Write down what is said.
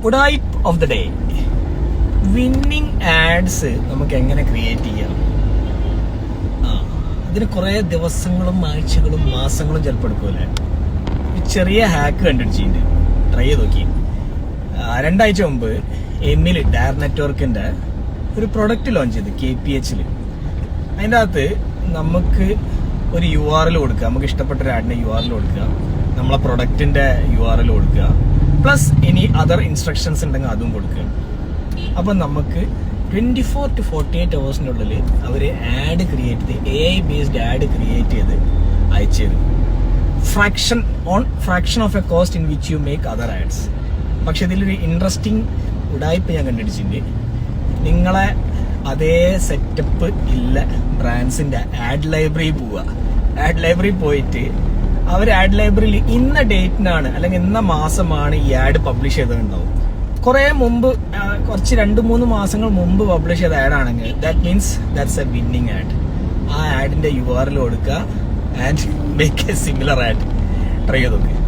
ഉഡായിപ്പ് of the day. Winning ads നമുക്ക് എങ്ങനെ create ചെയ്യാം? അതിന് കുറെ ദിവസങ്ങളും ആഴ്ചകളും മാസങ്ങളും ചിലപ്പോൾ എടുക്കൂലേ. ചെറിയ ഹാക്ക് കണ്ടുപിടിച്ചിട്ടുണ്ട്, ട്രൈ ചെയ്ത് നോക്കി. 2 ആഴ്ച മുമ്പ് എമിൽ ഡയർ നെറ്റ്വർക്കിന്റെ ഒരു പ്രൊഡക്റ്റ് ലോഞ്ച് ചെയ്ത് KPH. അതിൻ്റെ അകത്ത് നമുക്ക് ഒരു URL കൊടുക്കുക, നമുക്ക് ഇഷ്ടപ്പെട്ട ഒരു ആഡിന്റെ URL കൊടുക്കുക, നമ്മളെ പ്രൊഡക്റ്റിന്റെ URL കൊടുക്കുക, പ്ലസ് ഇനി അതർ ഇൻസ്ട്രക്ഷൻസ് ഉണ്ടെങ്കിൽ അതും കൊടുക്കുക. അപ്പം നമുക്ക് 24 to 48 hours അവർ ആഡ് ക്രിയേറ്റ് ചെയ്ത് AI ബേസ്ഡ് ആഡ് ക്രിയേറ്റ് ചെയ്ത് അയച്ചു തരും. Fraction of a cost in which you make other ads. പക്ഷെ ഇതിലൊരു ഇൻട്രസ്റ്റിംഗ് ഉഡായിപ്പ് ഞാൻ കണ്ടുപിടിച്ചിട്ടുണ്ട്. നിങ്ങളെ അതേ സെറ്റപ്പ് ഇല്ല ബ്രാൻഡ്സിന്റെ ആഡ് ലൈബ്രറി പോവുക. ആഡ് ലൈബ്രറി പോയിട്ട് അവർ ആഡ് ലൈബ്രറിയിൽ ഇന്ന ഡേറ്റിനാണ് അല്ലെങ്കിൽ ഇന്ന മാസമാണ് ഈ ആഡ് പബ്ലിഷ് ചെയ്തിട്ടുണ്ടാവും. കുറെ മുമ്പ്, കുറച്ച് 2-3 മാസങ്ങൾ മുമ്പ് പബ്ലിഷ് ചെയ്ത ആഡ് ആണെങ്കിൽ that means that's A winning add. ആ ആഡിന്റെ URL കൊടുക്കുക and make A similar add. Try ചെയ്ത് നോക്കുക.